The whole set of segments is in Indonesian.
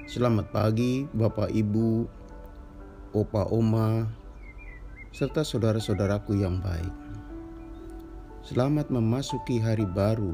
Selamat pagi Bapak Ibu, Opa Oma, serta saudara-saudaraku yang baik. Selamat memasuki hari baru.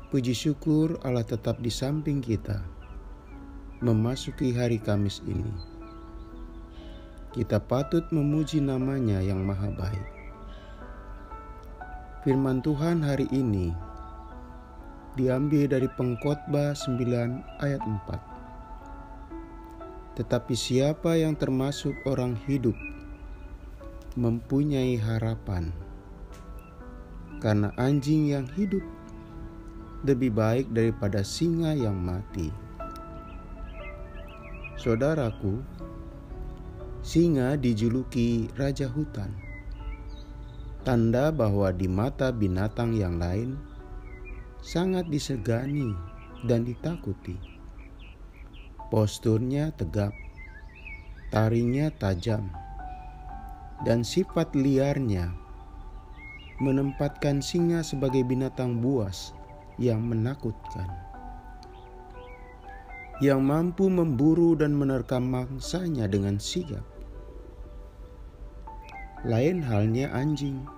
Puji syukur Allah tetap di samping kita memasuki hari Kamis ini. Kita patut memuji namanya yang maha baik. Firman Tuhan hari ini diambil dari Pengkhotbah 9 ayat 4. Tetapi siapa yang termasuk orang hidup mempunyai harapan, karena anjing yang hidup lebih baik daripada singa yang mati. Saudaraku, singa dijuluki raja hutan, tanda bahwa di mata binatang yang lain sangat disegani dan ditakuti. Posturnya tegap, taringnya tajam, dan sifat liarnya menempatkan singa sebagai binatang buas yang menakutkan, yang mampu memburu dan menerkam mangsanya dengan sigap. Lain halnya anjing.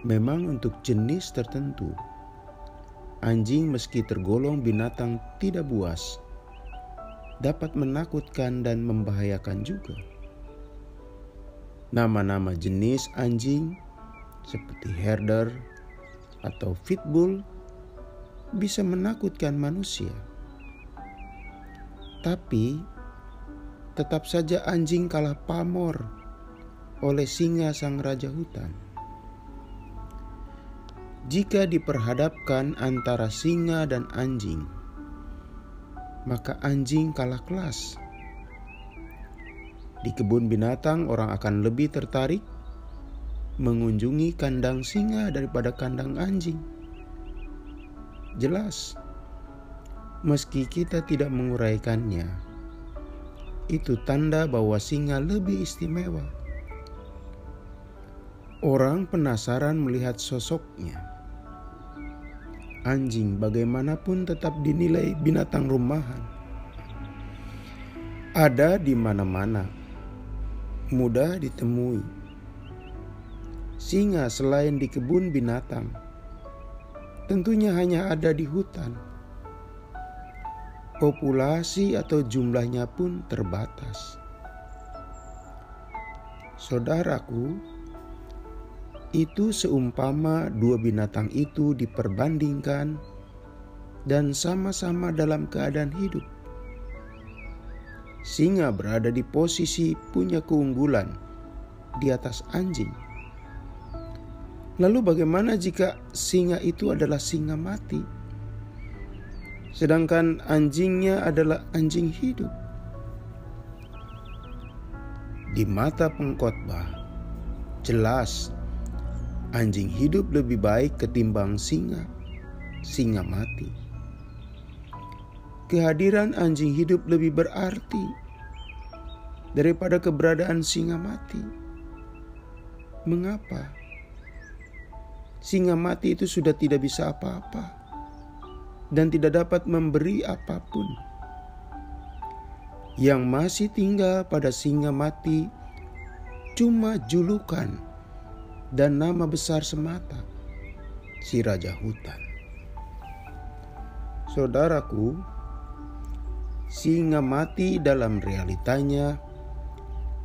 Memang untuk jenis tertentu, anjing meski tergolong binatang tidak buas, dapat menakutkan dan membahayakan juga. Nama-nama jenis anjing seperti herder atau pitbull bisa menakutkan manusia. Tapi tetap saja anjing kalah pamor oleh singa sang raja hutan. Jika diperhadapkan antara singa dan anjing, maka anjing kalah kelas. Di kebun binatang, orang akan lebih tertarik mengunjungi kandang singa daripada kandang anjing. Jelas, meski kita tidak menguraikannya, itu tanda bahwa singa lebih istimewa. Orang penasaran melihat sosoknya. Anjing bagaimanapun tetap dinilai binatang rumahan. Ada di mana-mana, mudah ditemui. Singa selain di kebun binatang, tentunya hanya ada di hutan. Populasi atau jumlahnya pun terbatas. Saudaraku, itu seumpama dua binatang itu diperbandingkan dan sama-sama dalam keadaan hidup. Singa berada di posisi punya keunggulan di atas anjing. Lalu bagaimana jika singa itu adalah singa mati, sedangkan anjingnya adalah anjing hidup? Di mata pengkhotbah, jelas anjing hidup lebih baik ketimbang singa mati. Kehadiran anjing hidup lebih berarti daripada keberadaan singa mati. Mengapa? Singa mati itu sudah tidak bisa apa-apa dan tidak dapat memberi apapun. Yang masih tinggal pada singa mati cuma julukan dan nama besar semata, si raja hutan. Saudaraku, singa mati dalam realitanya,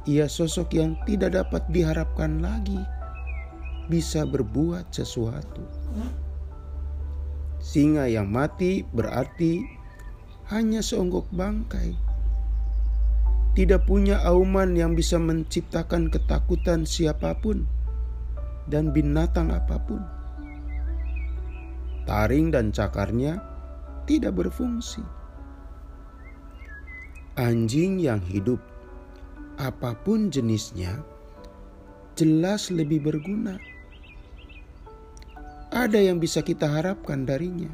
ia sosok yang tidak dapat diharapkan lagi bisa berbuat sesuatu. Singa yang mati berarti hanya seonggok bangkai, tidak punya auman yang bisa menciptakan ketakutan siapapun dan binatang apapun. Taring dan cakarnya tidak berfungsi. Anjing yang hidup, apapun jenisnya, jelas lebih berguna. Ada yang bisa kita harapkan darinya.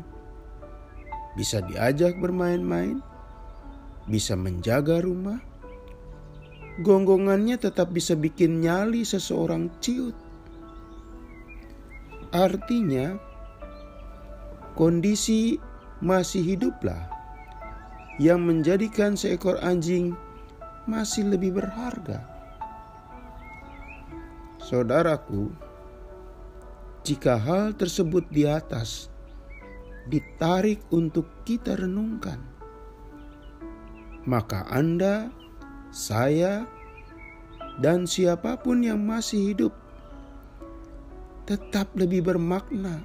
Bisa diajak bermain-main, bisa menjaga rumah. Gonggongannya tetap bisa bikin nyali seseorang ciut. Artinya, kondisi masih hiduplah yang menjadikan seekor anjing masih lebih berharga. Saudaraku, jika hal tersebut di atas ditarik untuk kita renungkan, maka Anda, saya, dan siapapun yang masih hidup tetap lebih bermakna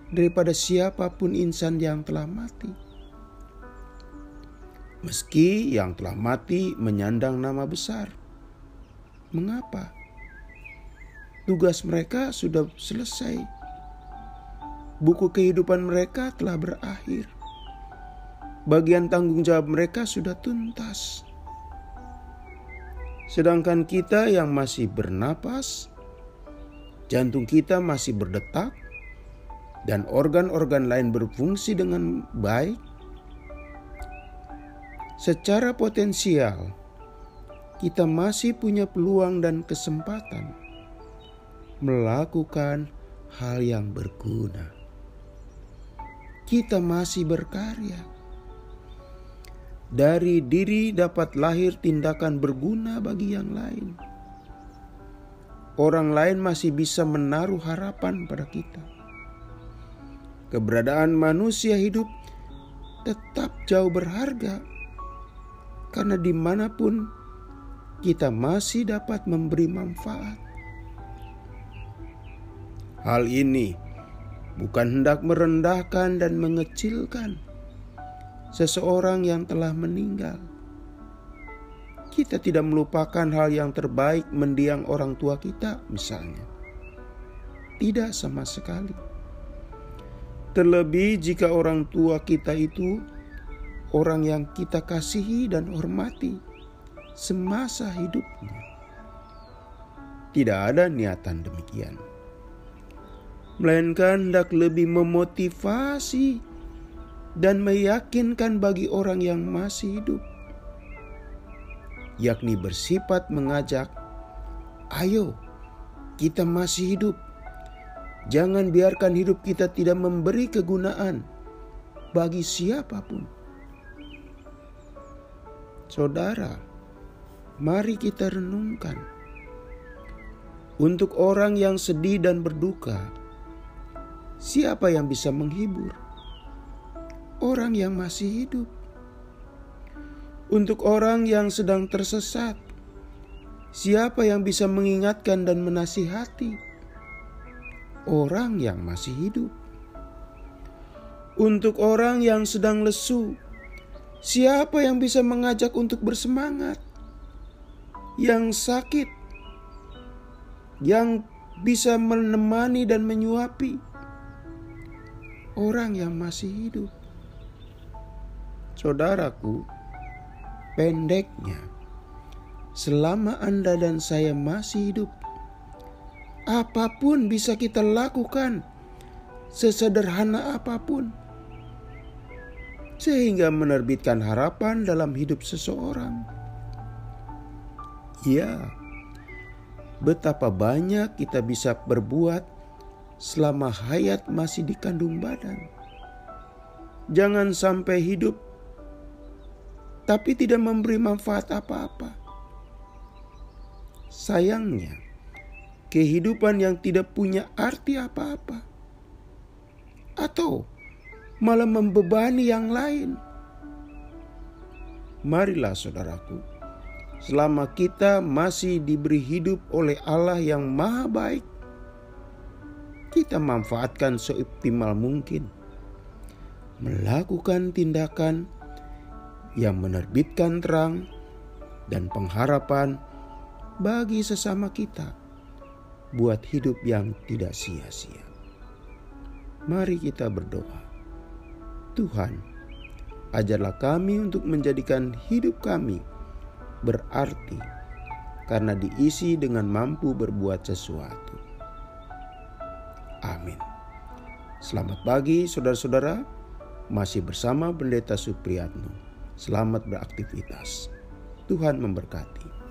daripada siapapun insan yang telah mati. Meski yang telah mati menyandang nama besar. Mengapa? Tugas mereka sudah selesai. Buku kehidupan mereka telah berakhir. Bagian tanggung jawab mereka sudah tuntas. Sedangkan kita yang masih bernapas, jantung kita masih berdetak, dan organ-organ lain berfungsi dengan baik, secara potensial kita masih punya peluang dan kesempatan melakukan hal yang berguna. Kita masih berkarya. Dari diri dapat lahir tindakan berguna bagi yang lain. Orang lain masih bisa menaruh harapan pada kita. Keberadaan manusia hidup tetap jauh berharga, karena dimanapun kita masih dapat memberi manfaat. Hal ini bukan hendak merendahkan dan mengecilkan seseorang yang telah meninggal. Kita tidak melupakan hal yang terbaik mendiang orang tua kita misalnya. Tidak sama sekali. Terlebih jika orang tua kita itu orang yang kita kasihi dan hormati semasa hidupnya. Tidak ada niatan demikian, melainkan hendak lebih memotivasi dan meyakinkan bagi orang yang masih hidup, yakni bersifat mengajak, ayo kita masih hidup, jangan biarkan hidup kita tidak memberi kegunaan bagi siapapun. Saudara, mari kita renungkan. Untuk orang yang sedih dan berduka, siapa yang bisa menghibur? Orang yang masih hidup. Untuk orang yang sedang tersesat, siapa yang bisa mengingatkan dan menasihati? Orang yang masih hidup. Untuk orang yang sedang lesu, siapa yang bisa mengajak untuk bersemangat? Yang sakit, yang bisa menemani dan menyuapi? Orang yang masih hidup. Saudaraku, pendeknya, selama Anda dan saya masih hidup, apapun bisa kita lakukan, sesederhana apapun, sehingga menerbitkan harapan dalam hidup seseorang. Ya, betapa banyak kita bisa berbuat selama hayat masih di kandung badan. Jangan sampai hidup tapi tidak memberi manfaat apa-apa. Sayangnya, kehidupan yang tidak punya arti apa-apa, atau malah membebani yang lain. Marilah saudaraku, selama kita masih diberi hidup oleh Allah yang Maha Baik, kita manfaatkan seoptimal mungkin, melakukan tindakan yang menerbitkan terang dan pengharapan bagi sesama kita, buat hidup yang tidak sia-sia. Mari kita berdoa. Tuhan, ajarlah kami untuk menjadikan hidup kami berarti karena diisi dengan mampu berbuat sesuatu. Amin. Selamat pagi saudara-saudara, masih bersama Pendeta Supriyatno. Selamat beraktivitas. Tuhan memberkati.